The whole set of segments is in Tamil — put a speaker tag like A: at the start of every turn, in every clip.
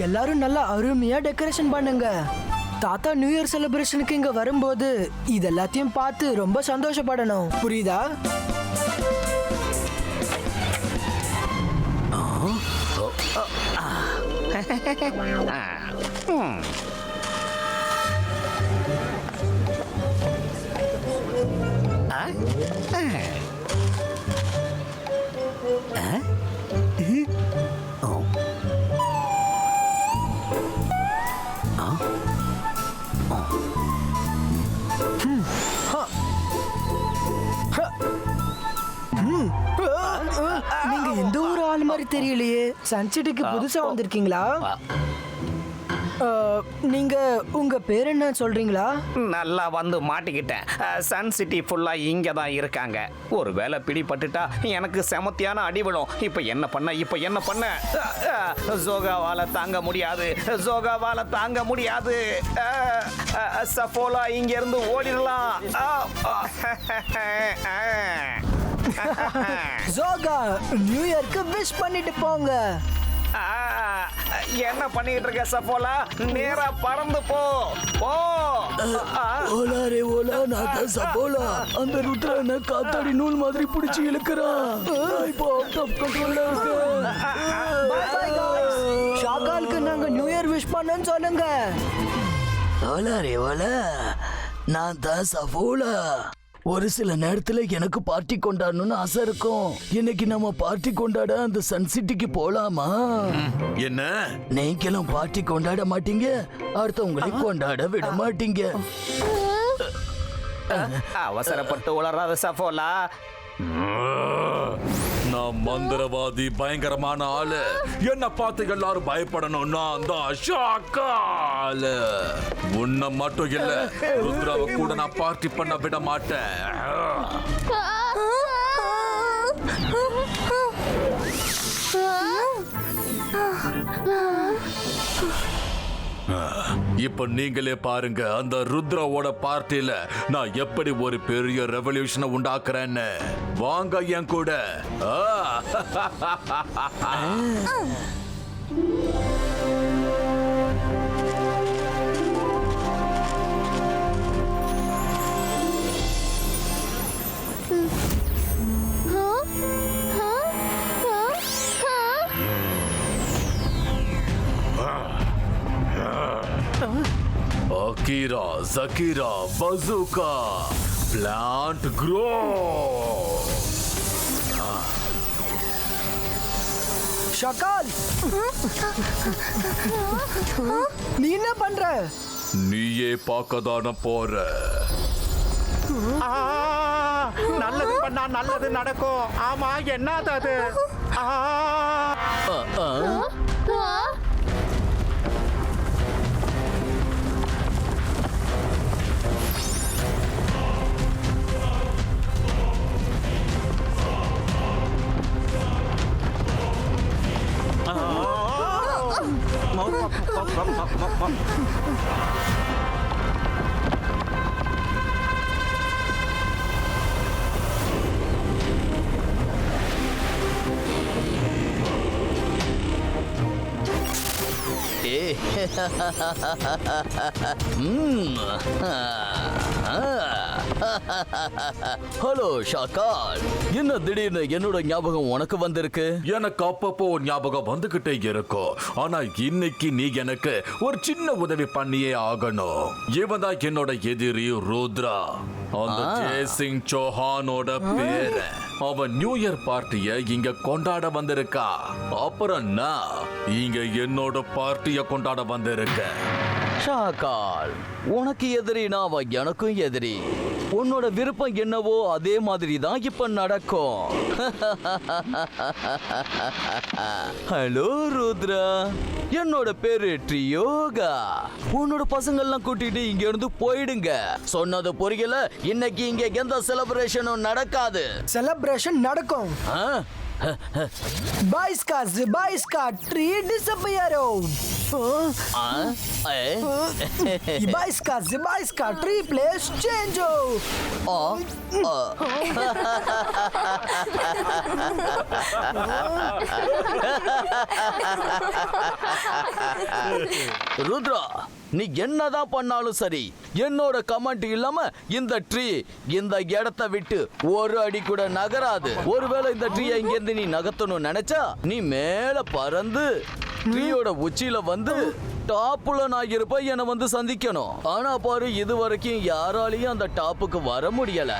A: எல்லாரும் நல்லா அருமையா டெக்கரேஷன் பண்ணுங்க. தாத்தா நியூ இயர் செலிப்ரேஷனுக்கு இங்க வரும்போது இது எல்லாத்தையும் பார்த்து ரொம்ப சந்தோஷப்படணும். புரியுதா? நீங்க எந்த ஒரு ஆள் மாதிரி தெரியலையே. சன்சிட்டிக்கு புதுசா வந்திருக்கீங்களா? நீங்க உங்க பேர் என்ன சொல்றீங்களா?
B: நல்லா வந்து மாட்டிக்கிட்டேன். சன் சிட்டி ஃபுல்லா இங்க தான் இருக்காங்க. ஒருவேளை பிடிபட்டுட்டா எனக்கு செமத்தியான அடி விழும். இப்ப என்ன பண்ண ஜோகாவால தாங்க முடியாது. சஃபோலா இங்க இருந்து ஓடிடலாம்.
A: ஜோகா, நியூ இயர்க்கு விஷ் பண்ணிட்டு போங்க.
B: என்ன பண்ணிட்டு இருக்க சஃபோலா? நேரா பறந்து போ.
C: ஓலா ரே ஓலா, நான் தான் சஃபோலா. அந்த ருத்ரனை காத்தாடி நூல் மாதிரி பிடிச்சி இழுக்கிறான். இப்போ அவுட் ஆஃப் கண்ட்ரோல்ல இருக்கு.
A: ஷாகாலுக்கு நாங்க நியூ இயர் விஷ் பண்ணன்னு சொல்லுங்க.
C: ஓலா ரே ஓலா, நான் தான் சஃபோலா. ஒரு சில நேரத்துல எனக்கு பார்ட்டி கொண்டாடணும்னு ஆசை இருக்கும். இன்னைக்கு நம்ம பார்ட்டி கொண்டாட அந்த சன் சிட்டிக்கு போலாமா?
D: என்ன?
C: நீங்களும் பார்ட்டி கொண்டாட மாட்டீங்க, அடுத்தவங்களை கொண்டாட விட மாட்டீங்க.
B: அவசரப்பட்டு உளறாத சஃபோலா.
D: நான் மந்திரவாதி, பயங்கரமான ஆளு. என்ன பார்த்து எல்லாரும் பயப்படணும். நான் தான் ஷாக்கால. உன்னை மட்டும் இல்ல, ருத்ராவை கூட நான் பார்ட்டி பண்ண விட மாட்டேன். இப்ப நீங்களே பாருங்க, அந்த ருத்ராவோட பார்ட்டில நான் எப்படி ஒரு பெரிய ரெவல்யூஷனை உண்டாக்குறேன்னு. வாங்க என் கூட. Akira, Zakira, Bazooka, Plant Grow.
A: ஷகால், நீ என்ன பண்ற?
D: நீயே பார்க்கதான போற.
B: நல்லது பண்ணா நல்லது நடக்கும். ஆமா, என்னது அது?
C: ஹலோ ஷாகால், என்ன திடீர்னு என்னோட ஞாபகம் உனக்கு வந்திருக்கு?
D: எனக்கு அப்பப்போ ஞாபகம் வந்துகிட்டே இருக்கும். ஆனா இன்னைக்கு நீ எனக்கு ஒரு சின்ன உதவி பண்ணியே ஆகணும். இவன் தான் என்னோட எதிரி ருத்ரா, அந்த ஜெய்சிங் சௌஹானோட பேரன். அவன் நியூ இயர் பார்ட்டிய இங்க கொண்டாட வந்திருக்கா. அப்புறம் நான் இங்க என்னோட பார்ட்டிய கொண்டாட வந்திருக்கேன்.
C: ஷாகால், உனக்கு எதிரினா அவன் எனக்கும் எதிரி. உன்னோட விருப்பம் என்னவோ அதே மாதிரி தான் இப்ப நடக்கும். ஹலோ ருத்ரா, என்னோட பேரு ட்ரியோகா. உன்னோட பசங்கள்லாம் கூட்டிட்டு இங்க இருந்து போயிடுங்க. சொன்னது புரியல? இன்னைக்கு இங்க எந்த செலிப்ரேஷனும் நடக்காது.
A: செலிப்ரேஷன் நடக்கும். Zibaiska, tree disappear. Zibaiska, tree place change.
C: Rudra, நீ என்னதான் பண்ணாலும் சரி, என்னோட கமெண்ட் இல்லாம இந்த ட்ரீ இந்த இடத்தை விட்டு ஒரு அடி கூட நகராது. ஒருவேளை இந்த ட்ரீயை இங்க இருந்து நீ நகர்த்தணும் நினைச்சா நீ மேல பறந்து ட்ரீயோட உச்சியில வந்து டாப்புல நான் இருப்ப என்னை வந்து சந்திக்கணும். ஆனா பாரு, இது வரைக்கும் யாராலையும் அந்த டாப்புக்கு வர முடியல.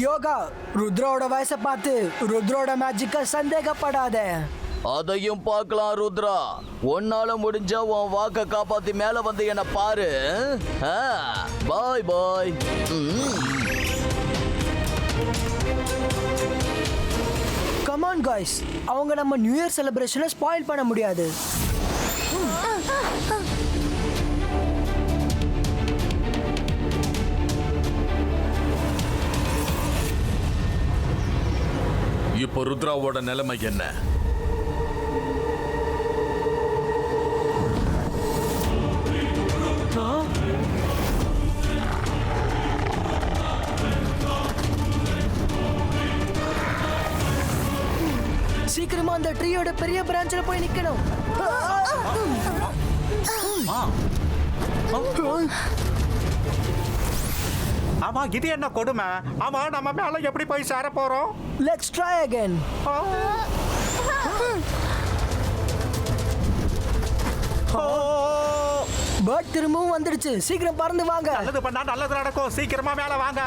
A: யோகா, ருத்ரோட வயசை பார்த்து ருத்ரோட மேஜிக்க சந்தேகப்படாத.
C: அதையும் பார்க்கலாம் ருத்ரா. உன்னால முடிஞ்சா உன் வாக்க காப்பாத்தி மேல வந்து என்ன பாரு. பாய் பாய்.
A: கம் ஆன் गाइस, அவங்க நம்ம நியூ இயர் செலிப்ரேஷனை ஸ்பாயில் பண்ண முடியாது.
D: இப்போ ருத்ராவோட நிலைமை என்ன?
A: சீக்கிரமா அந்த ட்ரீயோட பெரிய பிரான்ச்ல போய் நிக்கணும்.
E: ஆமா, இது என்ன கொடுமை? ஆமா, நம்ம மேல எப்படி போய் சேர போறோம்?
A: Let's try again. பர்ட் திரும்பவும் வந்துடுச்சு. சீக்கிரம் பறந்து வாங்க.
E: நல்லது பண்ணா நல்லது நடக்கும். சீக்கிரமா மேல வாங்க.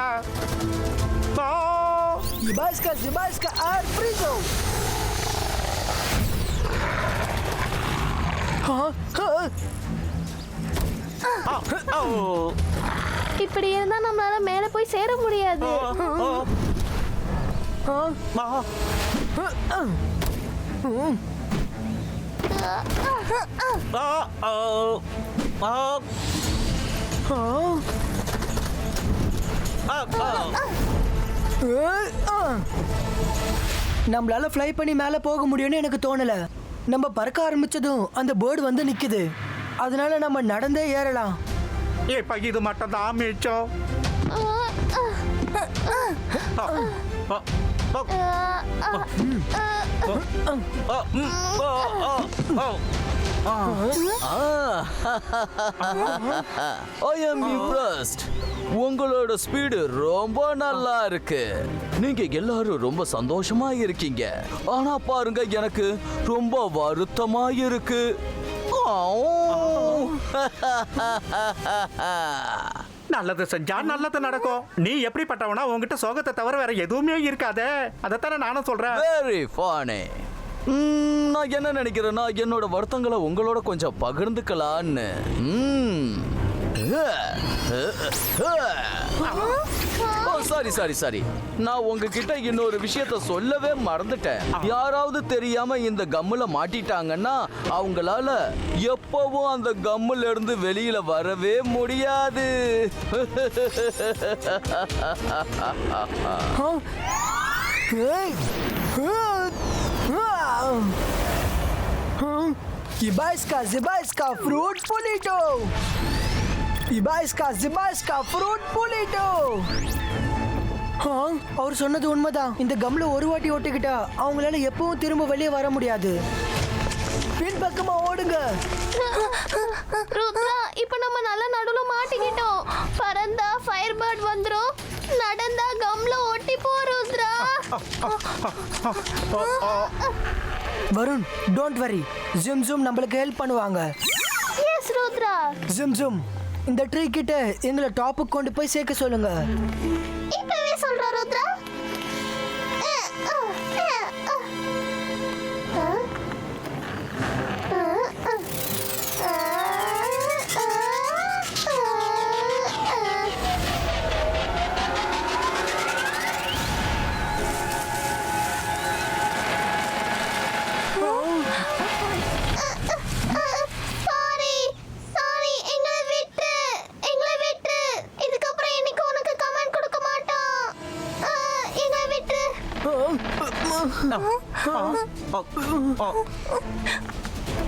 A: Zibaiska, air frizo.
F: இப்படி இருந்தா நம்மளால மேல போய் சேர முடியாது.
A: நம்மளால ஃப்ளை பண்ணி மேல போக முடியும்னு எனக்கு தோணல. நம்ம பறக்க ஆரம்பிச்சதும் அந்த பேர்டு வந்து நிக்குது. அதனால நம்ம நடந்தே ஏறலாம்.
E: இப்ப இது மட்டும் தான் மிச்சம்.
C: I am impressed. உங்களோட ஸ்பீடு ரொம்ப நல்லா இருக்கு. நீங்க எல்லாரும் ரொம்ப சந்தோஷமா இருக்கீங்க. ஆனா பாருங்க, எனக்கு ரொம்ப வருத்தமா இருக்கு.
E: நல்லது செஞ்சா நல்லது நடக்கும். நீ எப்படிப்பட்டவனா? உங்ககிட்ட சோகத்தை தவிர வேற எதுவுமே இருக்காதே. அதைத்தானே நானும் சொல்றேன்.
C: Very funny. நான் என்ன நினைக்கிறேன்னா, என்னோட வருத்தங்களை உங்களோட கொஞ்சம் பகிர்ந்துக்கலான்னு. சாரி, நான் உங்ககிட்ட இன்னொரு விஷயத்த சொல்லவே மறந்துட்டேன். யாராவது தெரியாம இந்த கம்முல மாட்டிட்டாங்கன்னா அவங்களால எப்பவும் அந்த கம்முல இருந்து வெளியில வரவே முடியாது.
A: Zibaiska, fruit polito. Zibaiska, fruit polito. அவர் சொன்னது உண்மைதான். இந்த கம்ல ஒரு வாட்டி ஓட்டிக்கிட்டா அவங்களால எப்பவும் திரும்ப வெளியே வர முடியாது. பின்பக்கமா ஓடுங்க.
F: ருத்ரா, இப்ப நம்ம நல்ல நடுவுல மாட்டிக்கிட்டோம். பறந்தா ஃபயர் பேர்ட் வந்துரும், நடந்தா கம்ல ஒட்டி போ ருத்ரா.
A: Varun, don't worry. ஜும் நம்மளுக்கு ஹெல்ப் பண்ணுவாங்க.
F: எஸ் ருத்ரா.
A: ஜும் இந்த ட்ரீ கிட்ட எங்களை டாப்புக்கு கொண்டு போய் சேர்க்க சொல்லுங்க.
F: இப்பவே சொல்றேன் ருத்ரா.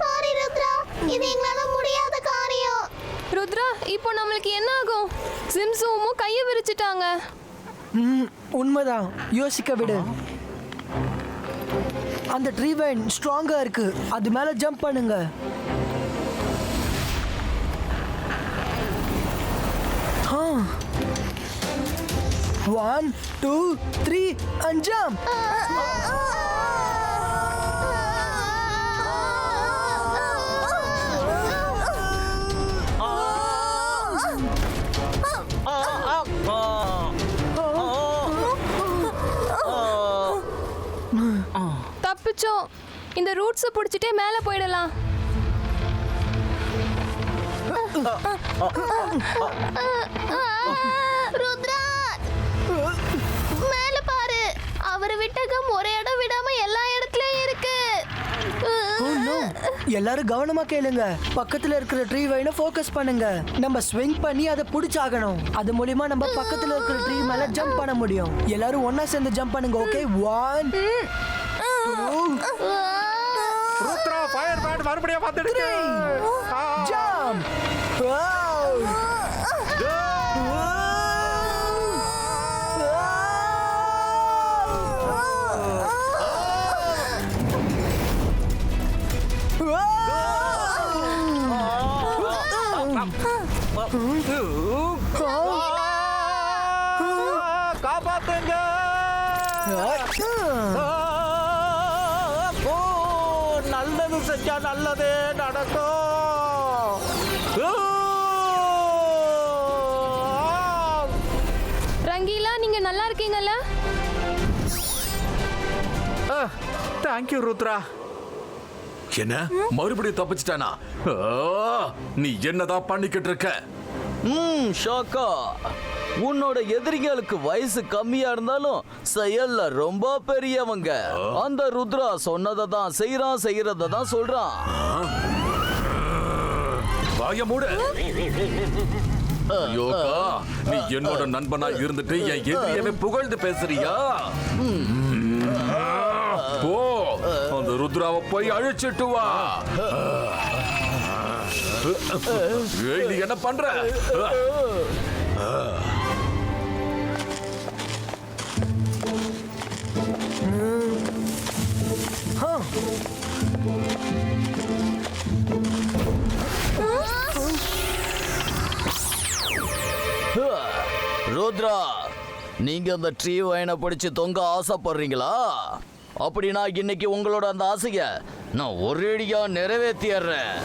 F: சாரி ருத்ரா, இது எங்களால முடியாத காரியம்.
G: ருத்ரா, இப்போ நம்மளுக்கு என்ன ஆகும்? சிம்சுவும் கையை விரிச்சிட்டாங்க.
A: உண்மைதான், யோசிக்க விடு. அந்த ட்ரீ வைன் ஸ்ட்ராங்கா இருக்கு, அது மேல ஜம்ப் பண்ணுங்க. ஆ 1 2 3 and jump.
G: தப்பிச்சோம். இந்த ரூட்ஸை பிடிச்சிட்டே மேலே போயிடலாம்.
F: ருத்ரா, மேல பாரு. அவர் விட்ட கம் ஒரே இடம் விடாம எல்லா இடத்துலயும் இருக்கு.
A: Oh no. எல்லாரும் கவனமா கேளுங்க. பக்கத்துல இருக்கிற ட்ரீ வைனை ஃபோக்கஸ் பண்ணுங்க. நம்ம ஸ்விங் பண்ணி அதை புடிச்சாகணும். அது மூலமா நம்ம பக்கத்துல இருக்கிற ட்ரீ மேல ஜம்ப் பண்ண முடியும். எல்லாரும் ஒண்ணா சேர்ந்து ஜம்ப் பண்ணுங்க. ஓகே 1 2
E: ருத்ரா, ஃபயர் பேட் மறுபடியும் வந்துடுச்சு.
A: ஜம்ப்.
E: காப்பாத்துங்க. நல்லது செஞ்சா நல்லதே நடக்கும்.
G: ரங்கீலா, நீங்க நல்லா இருக்கீங்கல்ல?
E: தேங்க்யூ ருத்ரா.
D: என்ன மறுபடியும் தப்பிச்சிட்டானா? நீ என்னதான் பண்ணிக்கிட்டு இருக்க?
C: ஷாக்கா, உன்னோட எதிரிகளுக்கு வயசு கம்மியா இருந்தாலும் செயல்ல ரொம்ப பெரியவங்க. அந்த ருத்ரா சொன்னதை தான் செய்யறத தான் சொல்றான்.
D: வாய மூடு. யோகா, நீ என்னோட நண்பனா இருந்துட்டு என் எதிரியவே புகழ்ந்து பேசுறியா? போ, அந்த ருத்ராவை போய் அழிச்சிட்டு வா. நீ என்ன பண்ற?
C: ருத்ரா, நீங்க அந்த ட்ரீ வைனை பிடிச்சு தொங்க ஆசைப்படுறீங்களா? அப்படின்னா இன்னைக்கு உங்களோட அந்த ஆசைய நான் ஒரேடியா நிறைவேற்றிடுறேன்.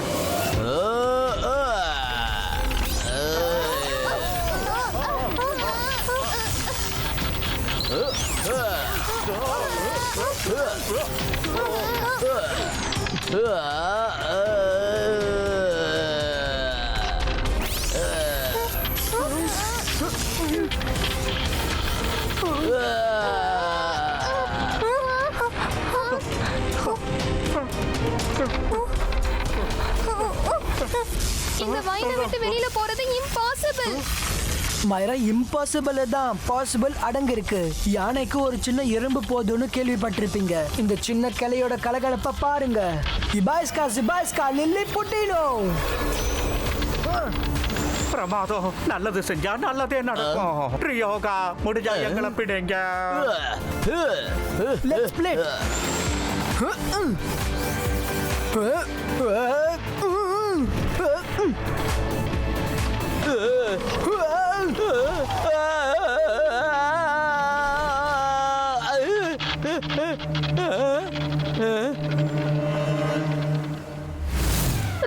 G: இந்த வைனை விட்டு வெளியில போறது இம்பாசிபிள்.
A: மைரா, இம்பாசிபிள் தான் பாசிபிள் அடங்கு இருக்கு. யானைக்கு ஒரு சின்ன எறும்பு போதும்னு கேள்விப்பட்டிருப்பீங்க. இந்த சின்ன கிளையோட கலகலப்ப பாருங்க. இபாய்ஸ்கா லில்லி புட்டினோ.
E: பிரமாதம். நல்லது செஞ்சா நல்லதே நடக்கும். ரியோகா, முடிஞ்சா எங்களை பிடிங்க.
A: Let's play.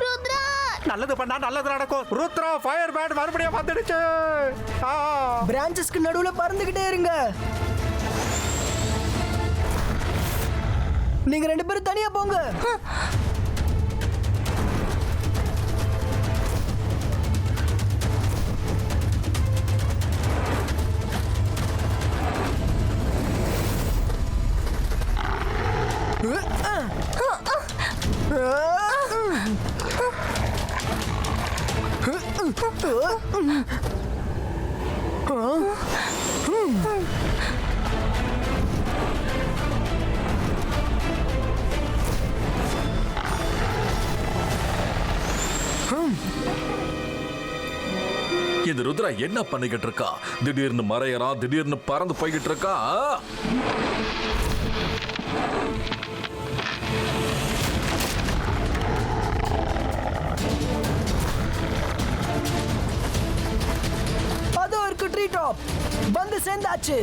F: ருத்ரா,
E: நல்லது பண்ணா நல்லது நடக்கும். ருத்ரா, ஃபயர் பேட் மறுபடியும் வந்துடுச்சு.
A: பிரான்ச்சஸ்க்கு நடுவுல பறந்துகிட்டே இருங்க. நீங்க ரெண்டு பேரும் தனியா போங்க.
D: இந்த ருத்ரா என்ன பண்ணிக்கிட்டு இருக்கா? திடீர்னு மறையறான், திடீர்னு பறந்து போய்கிட்டு இருக்கா.
A: அதோ இருக்கு ட்ரீ டாப், வந்து சேர்ந்தாச்சு.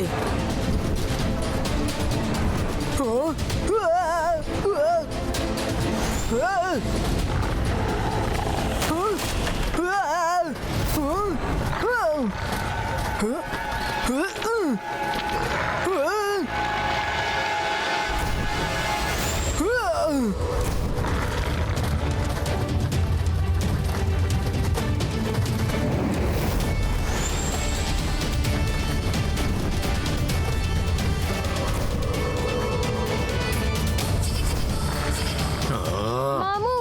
G: மாமு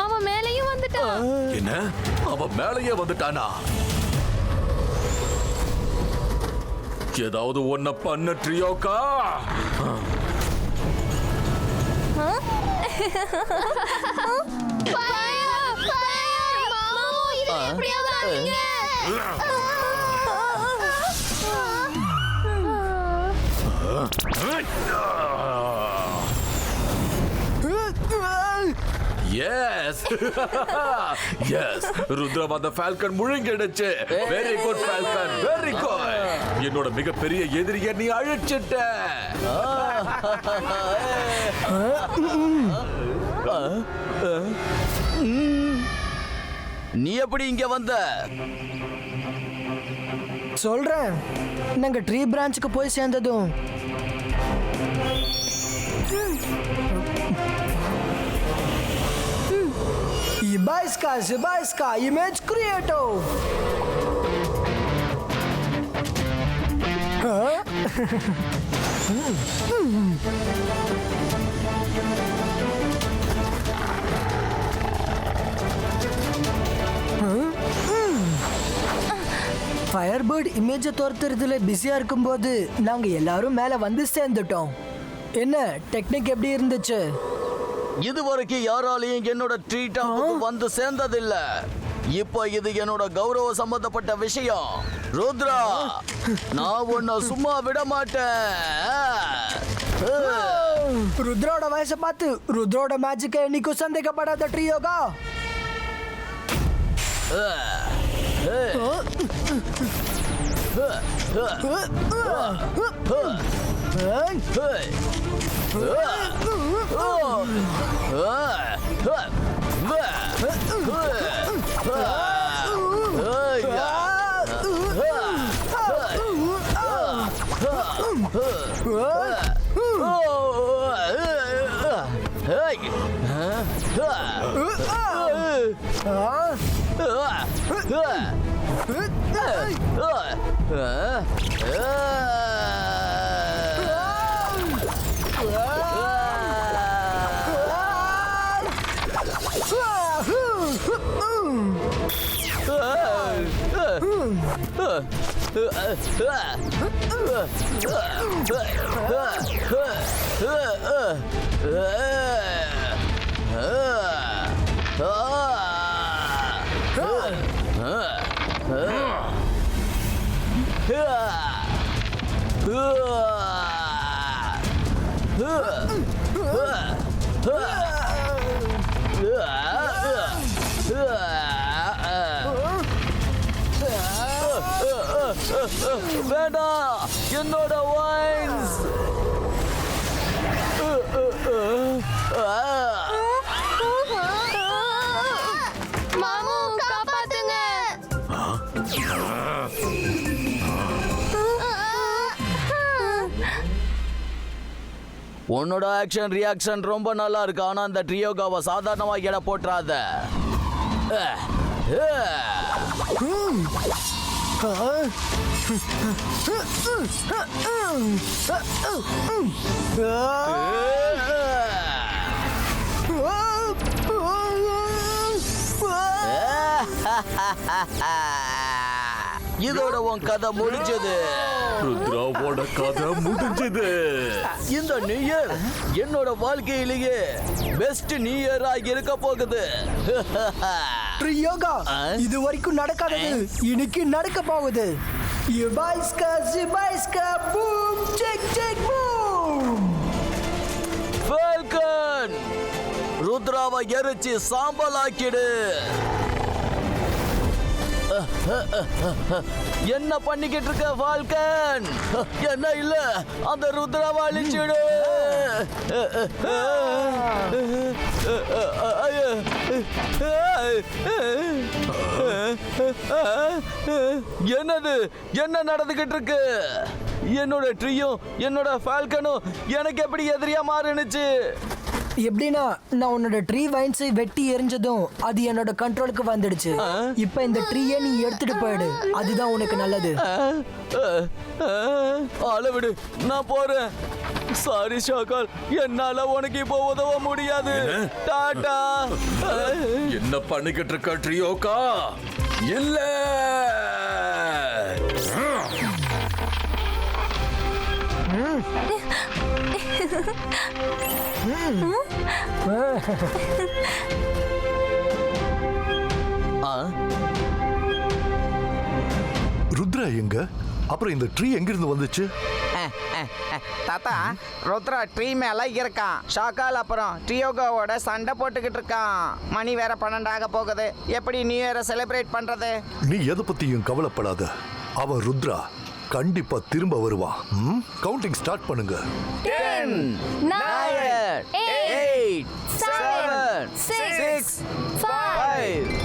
G: அவன் மேலேயும் வந்துட்டான்.
D: என்ன, அவன் மேலேயே வந்துட்டானா? ஏதாவது ஒன்ன பண்ண ட்ரியோகா.
F: மாமு, இது எப்படியாவது அழிங்க.
D: எஸ் எஸ், ருத்ரம் அந்த ஃபால்கன் முழுங்கிடுச்சு. Very good falcon, very good. என்னோட மிகப்பெரிய எதிரியை நீ அழிச்சிட்ட.
C: நீ எப்படி இங்க வந்த?
A: சொல்றேன், நாங்க ட்ரீ பிரான்ச்சுக்கு போய் சேர்ந்ததும் Zibaiska, image creator. ஃபயர்பர்ட் இமேஜை துரத்துறதுல பிஸியா இருக்கும்போது நாங்க எல்லாரும் மேல வந்து சேர்ந்துட்டோம். என்ன டெக்னிக் எப்படி இருந்துச்சு?
C: இதுவரைக்கும் யாராலையும் என்னோட ட்ரீட் வந்து சேர்ந்ததில்ல. இப்போ இது என்னோட கௌரவ சம்பந்தப்பட்ட விஷயம். ருத்ரா, நான் உன்னை சும்மா விட மாட்டேன்.
A: ருத்ரோட வயசை பார்த்து ருத்ரோட மேஜிக்கை என்னைக்கும் சந்தேகப்படாத ட்ரியோகா.
C: வேண்டாம், என்னோட வைன்ஸ்.
F: மாமு, காப்பாத்துங்க.
C: உன்னோட ஆக்ஷன் ரியாக்ஷன் ரொம்ப நல்லா இருக்கு. ஆனா அந்த ட்ரியோகாவை சாதாரணமா எடை போட்டுறாத. இதோட உன் கதை முடிஞ்சது.
D: ருத்ராவோட கதை முடிஞ்சது.
C: இந்த நியூ இயர் என்னோட வாழ்க்கையிலேயே பெஸ்ட் நியூ இயரா இருக்க போகுது.
A: யோகா இது வரைக்கும் நடக்காதது இன்னைக்கு நடக்க போகுது. Boom check check boom.
C: Falcon ருத்ராவை எரிச்சு சாம்பல் ஆக்கிடு. என்ன பண்ணிக்கிட்டு இருக்க ஃபால்கன்? என்ன இல்ல அந்த ருத்ராவை அழிச்சிடு. என்னது என்ன நடந்துகிட்டு இருக்கு? என்னோட ட்ரீயும் என்னோட ஃபால்கனும் எனக்கு எப்படி எதிரியா மாறினுச்சு?
A: எப்படின்னா நான் உன்னோட ட்ரீ வைன்ஸ் வெட்டி எரிஞ்சதும் அது என்னோட கண்ட்ரோலுக்கு வந்துடுச்சு. இப்ப இந்த ட்ரீயை நீ எடுத்துட்டு போயிடு, அதுதான் உனக்கு நல்லது.
C: அளவிடு, நான் போறேன். சாரி ஷாக்கால், என்னால உனக்கு இப்போ உதவ முடியாது. டாடா.
D: என்ன பண்ணிக்கிட்டு இருக்க ட்ரியோகா? இல்ல
H: ருத்ரா எங்க? அப்புறம் இந்த ட்ரீ எங்கிருந்து வந்துச்சு?
B: தாத்தா, ருத்ரா ட்ரீ மேல இருக்கான். ஷாக்கால் அப்புறம் ட்ரியோகாவோட சண்டை போட்டுக்கிட்டு இருக்கான். மணி வேற 12 ஆக போகுது. எப்படி நியூ இயரை செலிப்ரேட் பண்றது?
H: நீ எதை பத்தியும் கவலைப்படாத. அவன் ருத்ரா கண்டிப்பா திரும்ப வருவான். கவுண்டிங் ஸ்டார்ட் பண்ணுங்க.
G: 10 9 8 7 6 5